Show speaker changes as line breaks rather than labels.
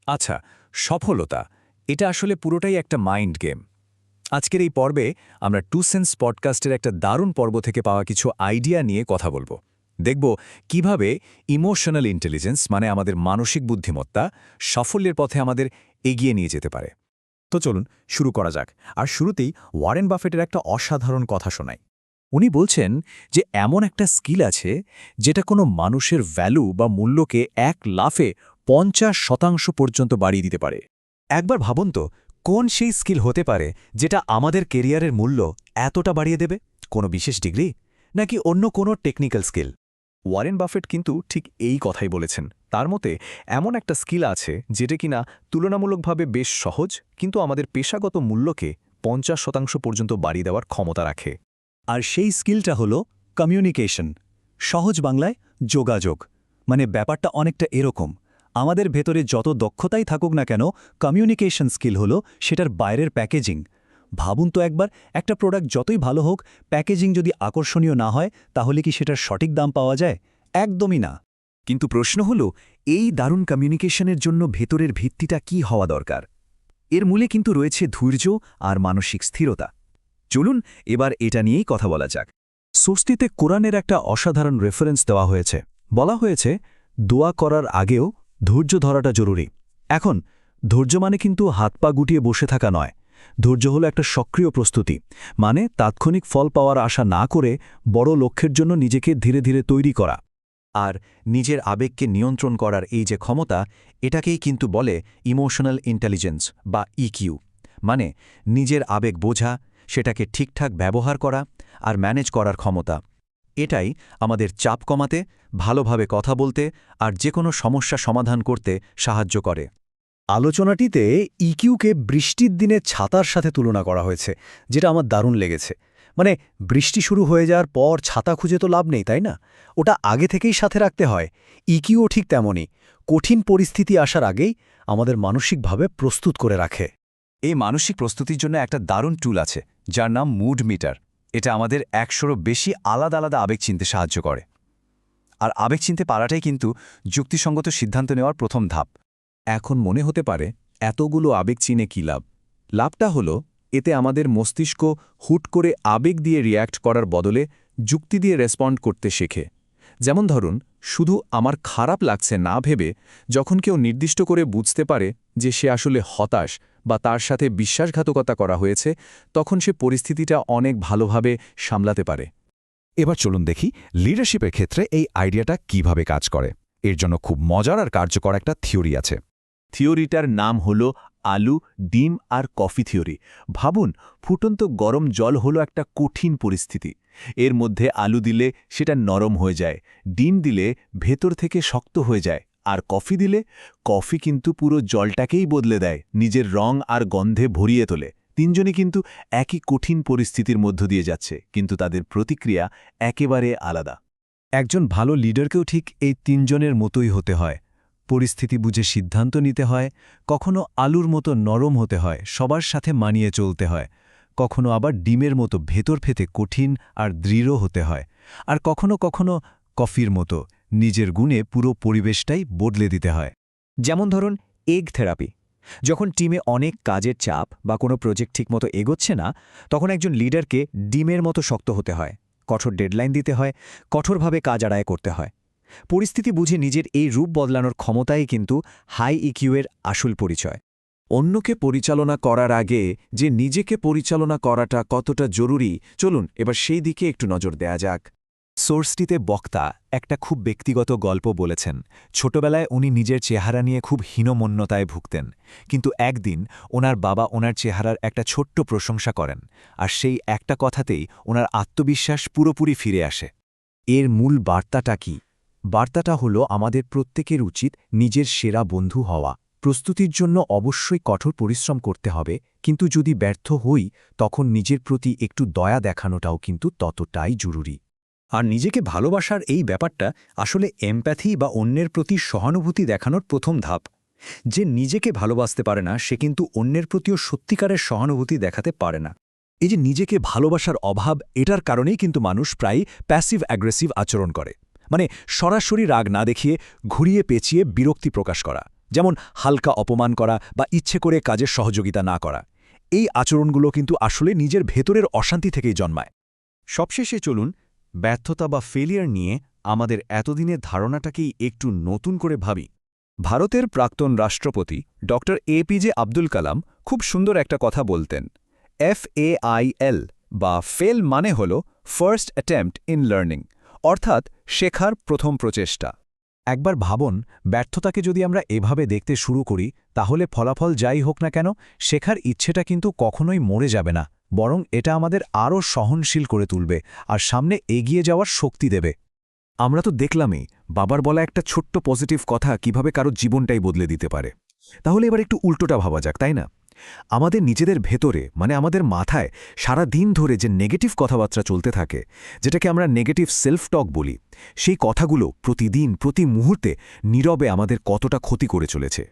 আচ্ছা, সফলতা এটা আসলে পুরোটাই একটা মাইন্ড গেম। আজকের এই পর্বে আমরা টু সেন্স পডকাস্টের একটা দারুণ পর্ব থেকে পাওয়া কিছু আইডিয়া নিয়ে কথা বলবো। দেখব কিভাবে ইমোশনাল ইন্টেলিজেন্স মানে আমাদের মানসিক বুদ্ধিমত্তা সাফল্যের পথে আমাদের এগিয়ে নিয়ে যেতে পারে।
তো চলুন শুরু করা যাক। আর শুরুতেই ওয়ারেন বাফেটের একটা অসাধারণ কথা শোনাই।
উনি বলছেন যে এমন একটা স্কিল আছে যেটা কোনো মানুষের ভ্যালু বা মূল্যকে এক লাফে 50% পর্যন্ত বাড়িয়ে দিতে পারে।
একবার ভাবুন তো, কোন সেই স্কিল হতে পারে যেটা আমাদের কেরিয়ারের মূল্য এতটা বাড়িয়ে দেবে? কোনো বিশেষ ডিগ্রি, নাকি অন্য কোনো টেকনিক্যাল স্কিল?
ওয়ারেন বাফেট কিন্তু ঠিক এই কথাই বলেছেন। তার মতে এমন একটা স্কিল আছে যেটা কিনা তুলনামূলকভাবে বেশ সহজ, কিন্তু আমাদের পেশাগত মূল্যকে 50% পর্যন্ত বাড়িয়ে দেওয়ার ক্ষমতা রাখে।
আর সেই স্কিলটা হলো কমিউনিকেশন। সহজ বাংলায় যোগাযোগ। মানে ব্যাপারটা অনেকটা এরকম, আমাদের ভেতরে যত দক্ষতাই থাকুক না কেন, কমিউনিকেশন স্কিল হলো সেটার বাইরের প্যাকেজিং। ভাবুন তো একবার, একটা প্রোডাক্ট যতই ভালো হোক, প্যাকেজিং যদি আকর্ষণীয় না হয়, তাহলে কি সেটার সঠিক দাম পাওয়া যায়? একদমই না।
কিন্তু প্রশ্ন হলো, এই দারুণ কমিউনিকেশনের জন্য ভেতরের ভিত্তিটা কি হওয়া দরকার? এর মূলে কিন্তু রয়েছে ধৈর্য আর মানসিক স্থিরতা। চলুন এবার এটা নিয়েই কথা বলা যাক।
সোর্সটিতে কোরআনের একটা অসাধারণ রেফারেন্স দেওয়া হয়েছে। বলা হয়েছে, দোয়া করার আগেও ধৈর্য ধরাটা জরুরি। এখন ধৈর্য মানে কিন্তু হাত পা গুটিয়ে বসে থাকা নয়। ধৈর্য হলো একটা সক্রিয় প্রস্তুতি, মানে তাৎক্ষণিক ফল পাওয়ার আশা না করে বড় লক্ষ্যের জন্য নিজেকে ধীরে ধীরে তৈরি করা।
আর নিজের আবেগকে নিয়ন্ত্রণ করার এই যে ক্ষমতা, এটাকেই কিন্তু বলে ইমোশনাল ইন্টেলিজেন্স বা ইকিউ। মানে নিজের আবেগ বোঝা, সেটাকে ঠিকঠাক ব্যবহার করা আর ম্যানেজ করার ক্ষমতা। এটাই আমাদের চাপ কমাতে, ভালোভাবে কথা বলতে আর যে কোনো সমস্যা সমাধান করতে সাহায্য করে।
আলোচনাটিতে ইকিউকে বৃষ্টির দিনে ছাতার সাথে তুলনা করা হয়েছে, যেটা আমার দারুণ লেগেছে। মানে বৃষ্টি শুরু হয়ে যাওয়ার পর ছাতা খুঁজে তো লাভ নেই, তাই না? ওটা আগে থেকেই সাথে রাখতে হয়। ইকিউও ঠিক তেমনই, কঠিন পরিস্থিতি আসার আগেই আমাদের মানসিকভাবে প্রস্তুত করে রাখে।
এই মানসিক প্রস্তুতির জন্য একটা দারুণ টুল আছে, যার নাম মুড মিটার। এটা আমাদের 100রও বেশি আলাদা আলাদা আবেগ চিনতে সাহায্য করে। আর আবেগ চিনতে পারাটাই কিন্তু যুক্তিসঙ্গত সিদ্ধান্ত নেওয়ার প্রথম ধাপ। এখন মনে হতে পারে, এতগুলো আবেগ চিনে কী লাভ? লাভটা হলো, এতে আমাদের মস্তিষ্ক হুট করে আবেগ দিয়ে রিয়্যাক্ট করার বদলে যুক্তি দিয়ে রেসপন্ড করতে শেখে। যেমন ধরুন, শুধু আমার খারাপ লাগছে না ভেবে যখন কেউ নির্দিষ্ট করে বুঝতে পারে যে সে আসলে হতাশ বা তার সাথে বিশ্বাসঘাতকতা করা হয়েছে, তখন সে পরিস্থিতিটা অনেক ভালোভাবে সামলাতে পারে।
এবার চলুন দেখি লিডারশিপের ক্ষেত্রে এই আইডিয়াটা কিভাবে কাজ করে। এর জন্য খুব মজার আর কার্যকর একটা থিওরি আছে।
থিওরিটার নাম হলো আলু, ডিম আর কফি থিওরি। ভাবুন, ফুটন্ত গরম জল হলো একটা কঠিন পরিস্থিতি। এর মধ্যে আলু দিলে সেটা নরম হয়ে যায়, ডিম দিলে ভেতর থেকে শক্ত হয়ে যায়, আর কফি দিলে কফি কিন্তু পুরো জলটাকেই বদলে দেয়, নিজের রং আর গন্ধে ভরিয়ে তোলে। তিনজনই কিন্তু একই কঠিন পরিস্থিতির মধ্য দিয়ে যাচ্ছে, কিন্তু তাদের প্রতিক্রিয়া একেবারে আলাদা।
একজন ভালো লিডারকেও ঠিক এই তিনজনের মতোই হতে হয়। পরিস্থিতি বুঝে সিদ্ধান্ত নিতে হয়, কখনো আলুর মতো নরম হতে হয়, সবার সাথে মানিয়ে চলতে হয়, কখনো আবার ডিমের মতো ভেতর ফেতে কঠিন আর দৃঢ় হতে হয়, আর কখনো কখনো কফির মতো নিজের গুণে পুরো পরিবেশটাই বদলে দিতে হয়।
যেমন ধরুন এগ থেরাপি। যখন টিমে অনেক কাজের চাপ বা কোনো প্রজেক্ট ঠিকমতো এগোচ্ছে না, তখন একজন লিডারকে ডিমের মতো শক্ত হতে হয়, কঠোর ডেডলাইন দিতে হয়, কঠোরভাবে কাজ আদায় করতে হয়। পরিস্থিতি বুঝে নিজের এই রূপ বদলানোর ক্ষমতাই কিন্তু হাই ইকিউয়ের আসল পরিচয়।
অন্যকে পরিচালনা করার আগে যে নিজেকে পরিচালনা করাটা কতটা জরুরি, চলুন এবার সেই দিকে একটু নজর দেয়া যাক।
সোর্সটিতে বক্তা একটা খুব ব্যক্তিগত গল্প বলেছেন। ছোটবেলায় উনি নিজের চেহারা নিয়ে খুব হীনমন্যতায় ভুগতেন, কিন্তু একদিন ওনার বাবা ওনার চেহারার একটা ছোট্ট প্রশংসা করেন, আর সেই একটা কথাতেই ওনার আত্মবিশ্বাস পুরোপুরি ফিরে আসে। এর মূল বার্তাটা কি? বার্তাটা হলো, আমাদের প্রত্যেকের উচিত নিজের সেরা বন্ধু হওয়া। প্রস্তুতির জন্য অবশ্যই কঠোর পরিশ্রম করতে হবে, কিন্তু যদি ব্যর্থ হই, তখন নিজের প্রতি একটু দয়া দেখানোটাও কিন্তু ততটাই জরুরি।
আর নিজেকে ভালোবাসার এই ব্যাপারটা আসলে এমপ্যাথি বা অন্যের প্রতি সহানুভূতি দেখানোর প্রথম ধাপ। যে নিজেকে ভালোবাসতে পারে না, সে কিন্তু অন্যের প্রতিও সত্যিকারের সহানুভূতি দেখাতে পারে না।
এই যে নিজেকে ভালোবাসার অভাব, এটার কারণেই কিন্তু মানুষ প্রায় প্যাসিভ অ্যাগ্রেসিভ আচরণ করে। মানে সরাসরি রাগ না দেখিয়ে ঘুরিয়ে পেঁচিয়ে বিরক্তি প্রকাশ করা। যেমন হালকা অপমান করা বা ইচ্ছে করে কাজের সহযোগিতা না করা। এই আচরণগুলো কিন্তু আসলে নিজের ভেতরের অশান্তি থেকেই জন্মায়।
সবশেষে চলুন ব্যর্থতা বা ফেলিয়ার নিয়ে আমাদের এতদিনের ধারণাটাকেই একটু নতুন করে ভাবি। ভারতের প্রাক্তন রাষ্ট্রপতি ডক্টর এপিজে আব্দুল কালাম খুব সুন্দর একটা কথা বলতেন, FAIL বা ফেল মানে হল ফার্স্ট অ্যাটেম্পট ইন লার্নিং, অর্থাৎ শেখার প্রথম প্রচেষ্টা।
একবার ভাবুন, ব্যর্থতাকে যদি আমরা এভাবে দেখতে শুরু করি, তাহলে ফলাফল যাই হোক না কেন, শেখার ইচ্ছেটা কিন্তু কখনোই মরে যাবে না, বরং এটা আমাদের আরও সহনশীল করে তুলবে আর সামনে এগিয়ে যাওয়ার শক্তি দেবে। আমরা তো দেখলামই বাবার বলা একটা ছোট্ট পজিটিভ কথা কিভাবে কারো জীবনটাই বদলে দিতে পারে। তাহলে এবার একটু উল্টোটা ভাবা যাক, তাই না? আমাদের নিজেদের ভেতরে, মানে আমাদের মাথায় সারা দিন ধরে যে নেগেটিভ কথাবার্তা চলতে থাকে, যেটাকে আমরা নেগেটিভ সেলফ টক বলি, সেই কথাগুলো প্রতিদিন প্রতি মুহূর্তে নীরবে আমাদের কতটা ক্ষতি করে চলেছে।